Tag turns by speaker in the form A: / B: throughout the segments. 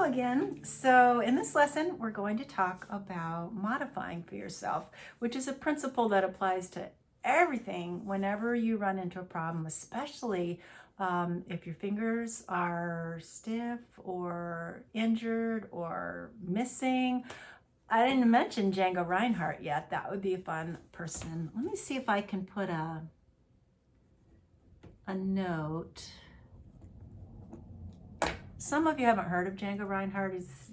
A: again. So in this lesson, we're going to talk about modifying for yourself, which is a principle that applies to everything whenever you run into a problem, especially if your fingers are stiff or injured or missing. I didn't mention Django Reinhardt yet. That would be a fun person. Let me see if I can put a note. Some of you haven't heard of Django Reinhardt. He's,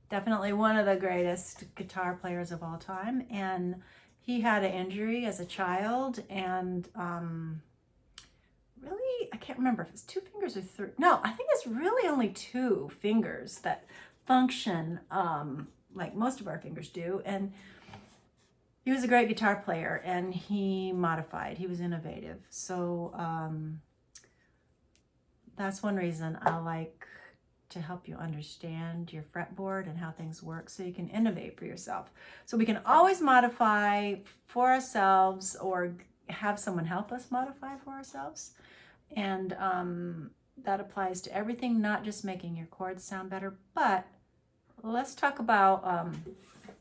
A: definitely one of the greatest guitar players of all time. And he had an injury as a child, and really, I can't remember if it's 2 fingers or 3. No, I think it's really only 2 fingers that function like most of our fingers do. And he was a great guitar player, and he modified. He was innovative. So that's one reason I like to help you understand your fretboard and how things work so you can innovate for yourself. So we can always modify for ourselves or have someone help us modify for ourselves. And that applies to everything, not just making your chords sound better, but let's talk about,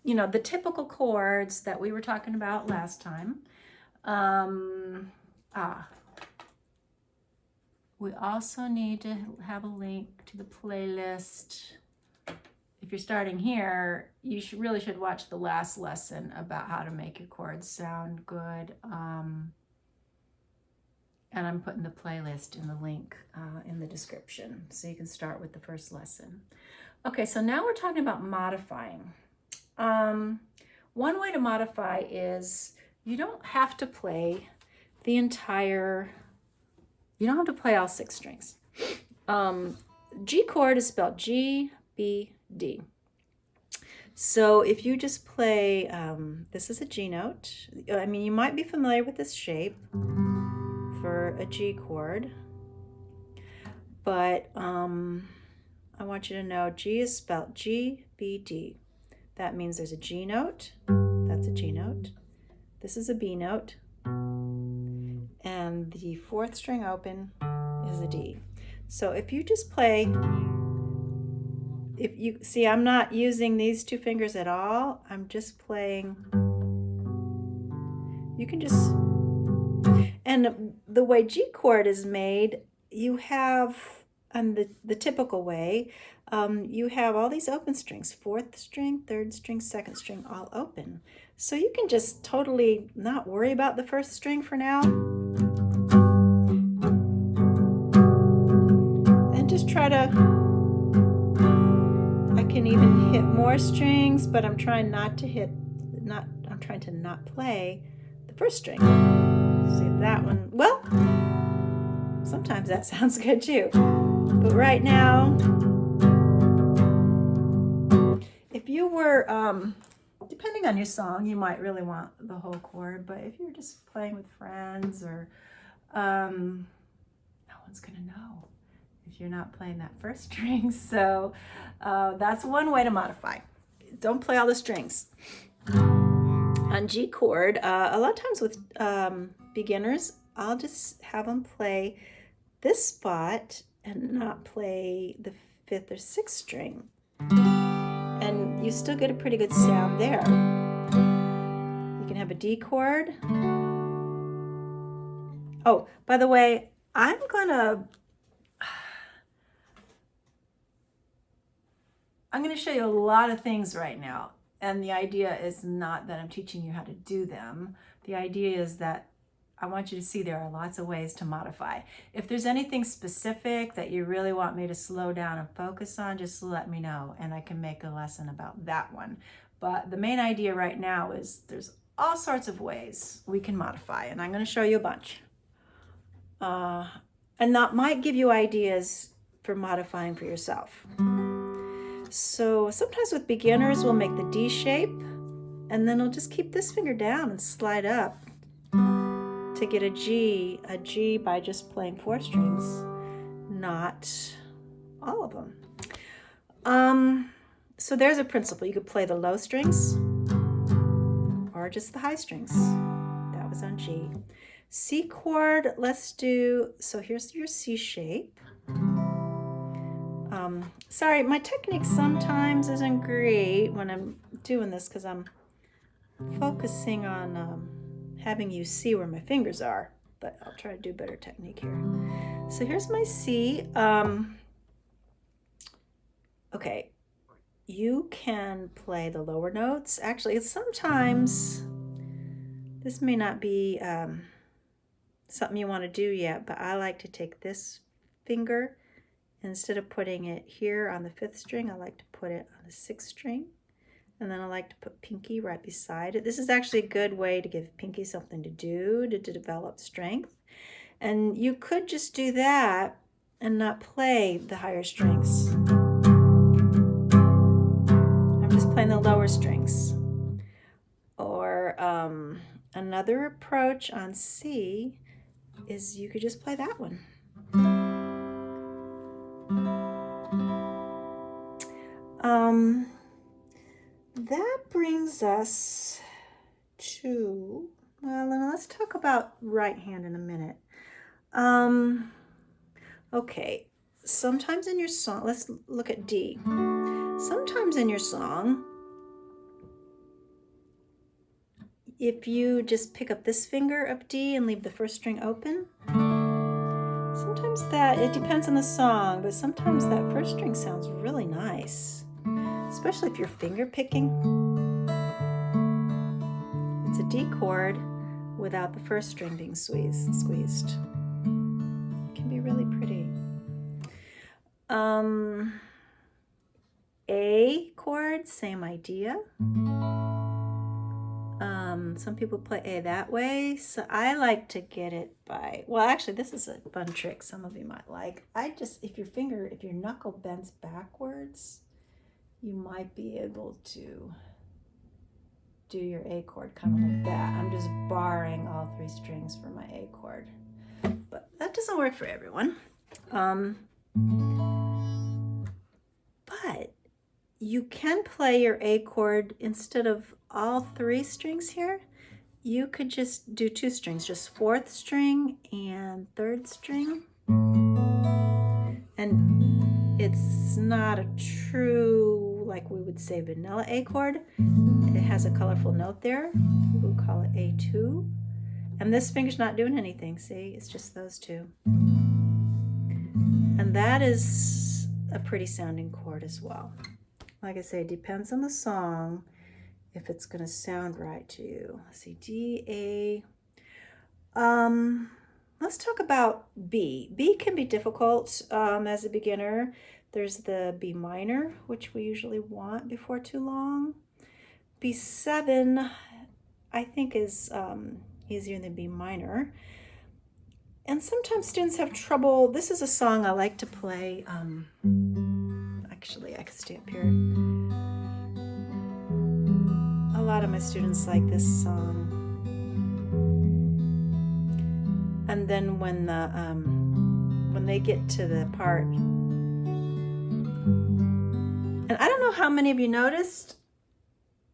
A: the typical chords that we were talking about last time. We also need to have a link to the playlist. If you're starting here, you really should watch the last lesson about how to make your chords sound good. And I'm putting the playlist in the link in the description, so you can start with the first lesson. Okay, so now we're talking about modifying. One way to modify is you don't have to play you don't have to play all 6 strings. G chord is spelled G, B, D. So if you just play, this is a G note. I mean, you might be familiar with this shape for a G chord, but I want you to know G is spelled G, B, D. That means there's a G note. That's a G note. This is a B note. And the 4th string open is a D. So if you just play, if you see, I'm not using these 2 fingers at all. I'm just playing. You can just, and the way G chord is made, you have, and the typical way, you have all these open strings, 4th string, 3rd string, 2nd string, all open. So you can just totally not worry about the 1st string for now. And just try to, I can even hit more strings, but I'm trying not to I'm trying to not play the 1st string. See that one, well, sometimes that sounds good too. But right now, if you were, depending on your song, you might really want the whole chord, but if you're just playing with friends or, no one's gonna know if you're not playing that 1st string. So that's one way to modify. Don't play all the strings. On G chord, a lot of times with beginners, I'll just have them play this spot and not play the 5th or 6th string. And you still get a pretty good sound there. You can have a D chord. Oh, by the way, I'm gonna show you a lot of things right now. And the idea is not that I'm teaching you how to do them. The idea is that I want you to see there are lots of ways to modify. If there's anything specific that you really want me to slow down and focus on, just let me know and I can make a lesson about that one. But the main idea right now is there's all sorts of ways we can modify, and I'm going to show you a bunch. And that might give you ideas for modifying for yourself. So sometimes with beginners, we'll make the D shape, and then we'll just keep this finger down and slide up to get a G by just playing 4 strings, not all of them. So there's a principle. You could play the low strings or just the high strings. That was on G. C chord, let's do, so here's your C shape. Sorry, my technique sometimes isn't great when I'm doing this because I'm focusing on having you see where my fingers are, but I'll try to do better technique here. So here's my C. Okay, you can play the lower notes. Actually, sometimes this may not be something you want to do yet, but I like to take this finger, instead of putting it here on the 5th string, I like to put it on the 6th string. And then I like to put pinky right beside it. This is actually a good way to give pinky something to do, to develop strength. And you could just do that and not play the higher strings. I'm just playing the lower strings. Or another approach on C is you could just play that one. That brings us to, well, let's talk about right hand in a minute. Okay, sometimes in your song, let's look at D. Sometimes in your song, if you just pick up this finger of D and leave the 1st string open, sometimes it depends on the song, but sometimes that 1st string sounds really nice, especially if you're finger picking. It's a D chord without the 1st string being squeezed. It can be really pretty. A chord, same idea. Some people play A that way, so I like to get it by, well, actually this is a fun trick some of you might like. If your knuckle bends backwards, you might be able to do your A chord kind of like that. I'm just barring all 3 strings for my A chord, but that doesn't work for everyone. But you can play your A chord instead of all 3 strings here. You could just do 2 strings, just 4th string and 3rd string. And it's not a true, like we would say, vanilla A chord. It has a colorful note there. We would call it A2. And this finger's not doing anything, see? It's just those 2. And that is a pretty sounding chord as well. Like I say, it depends on the song if it's going to sound right to you. Let's see, D, A. Let's talk about B. B can be difficult as a beginner. There's the B minor, which we usually want before too long. B7, I think, is easier than B minor. And sometimes students have trouble. This is a song I like to play. Actually, I could stay up here. A lot of my students like this song. And then when they get to the part, and I don't know how many of you noticed,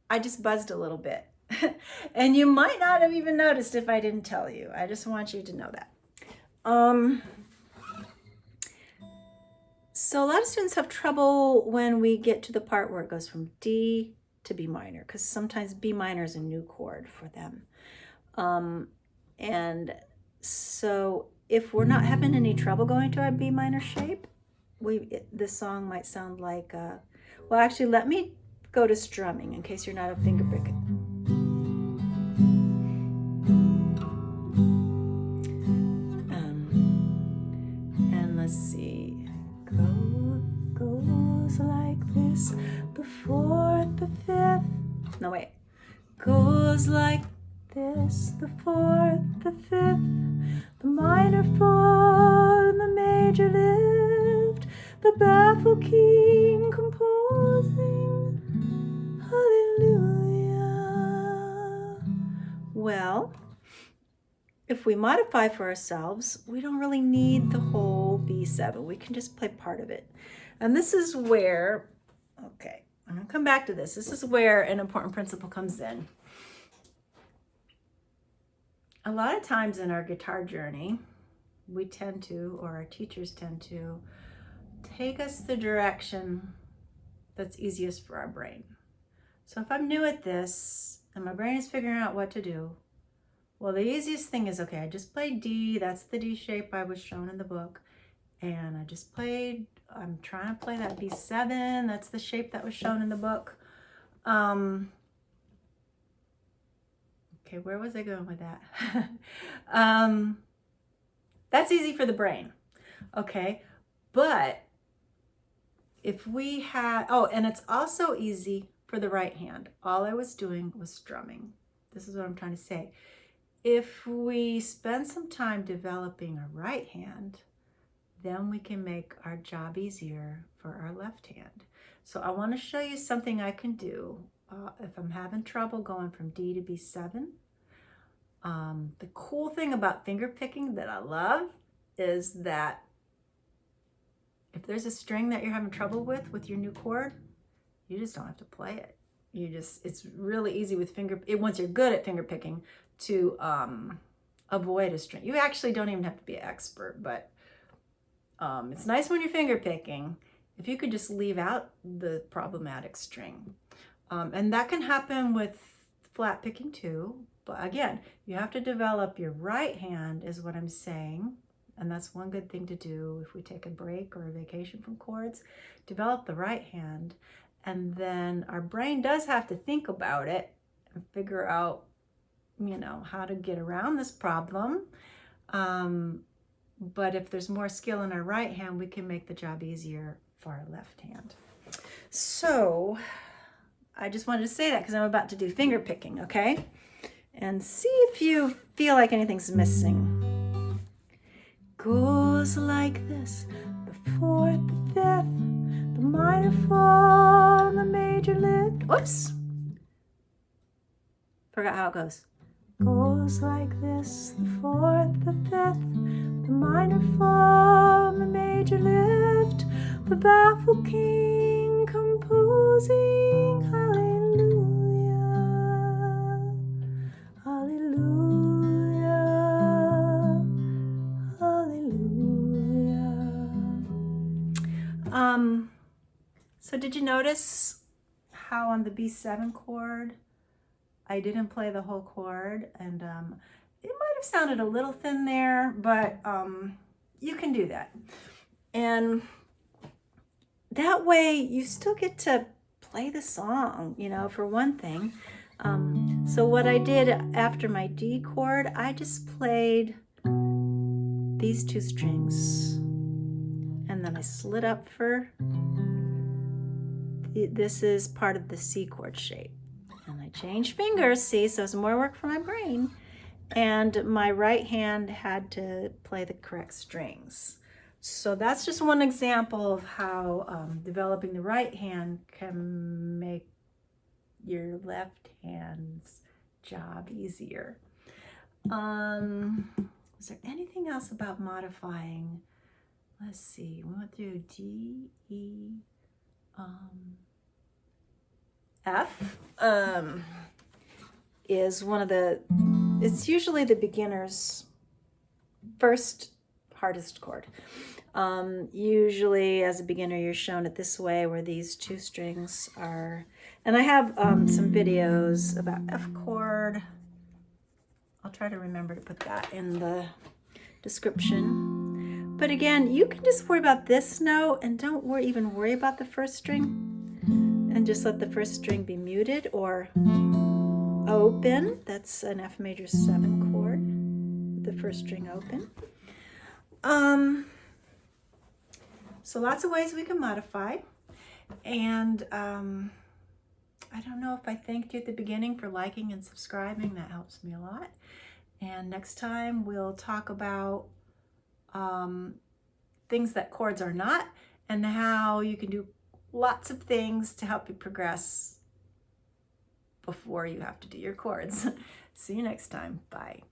A: I just buzzed a little bit. And you might not have even noticed if I didn't tell you. I just want you to know that. So a lot of students have trouble when we get to the part where it goes from D to B minor, because sometimes B minor is a new chord for them. And so if we're not having any trouble going to our B minor shape, this song might sound like, well, actually, let me go to strumming in case you're not a finger picker. And let's see. Goes like this, the 4th, the 5th. No, wait. Goes like this, the 4th, the 5th, the minor 4, and the major lift, the baffled king composing, hallelujah. Well, if we modify for ourselves, we don't really need the whole B7. We can just play part of it. And this is where, okay, I'm gonna come back to this. This is where an important principle comes in. A lot of times in our guitar journey, we tend to, or our teachers tend to, take us the direction that's easiest for our brain. So if I'm new at this and my brain is figuring out what to do, well, the easiest thing is, okay, I just played D. That's the D shape I was shown in the book. And I just played, I'm trying to play that B7. That's the shape that was shown in the book. Okay, where was I going with that? That's easy for the brain. Okay, but if we had, oh, and it's also easy for the right hand. All I was doing was strumming. This is what I'm trying to say. If we spend some time developing a right hand, then we can make our job easier for our left hand. So I want to show you something I can do if I'm having trouble going from D to B7. The cool thing about finger picking that I love is that if there's a string that you're having trouble with your new chord, you just don't have to play it. It's really easy with once you're good at finger picking to avoid a string. You actually don't even have to be an expert, but it's nice when you're finger picking if you could just leave out the problematic string. And that can happen with flat picking too. But again, you have to develop your right hand is what I'm saying. And that's one good thing to do if we take a break or a vacation from chords. Develop the right hand. And then our brain does have to think about it and figure out, how to get around this problem. But if there's more skill in our right hand, we can make the job easier for our left hand. So I just wanted to say that because I'm about to do finger picking, okay? And see if you feel like anything's missing. Goes like this: the fourth, the fifth, the minor fall, the major lift. Whoops! Forgot how it goes. Goes like this: the fourth, the fifth, the minor fall, the major lift, the baffled king composing hallelujah, hallelujah, hallelujah. So did you notice how on the B7 chord I didn't play the whole chord, and it might have sounded a little thin there, but you can do that. And that way you still get to play the song, for one thing. So what I did after my D chord, I just played these two strings, and then I slid up for, this is part of the C chord shape. And I changed fingers, see, so it's more work for my brain. And my right hand had to play the correct strings. So that's just one example of how developing the right hand can make your left hand's job easier. Is there anything else about modifying? Let's see, we went through D, E, F is one of it's usually the beginner's first hardest chord. Usually as a beginner you're shown it this way, where these two strings are, and I have some videos about F chord. I'll try to remember to put that in the description. But again, you can just worry about this note and don't even worry about the first string. And just let the first string be muted or open. That's an F major 7 chord with the first string open. So lots of ways we can modify. And I don't know if I thanked you at the beginning for liking and subscribing. That helps me a lot. And next time we'll talk about things that chords are not and how you can do lots of things to help you progress before you have to do your chords. See you next time. Bye.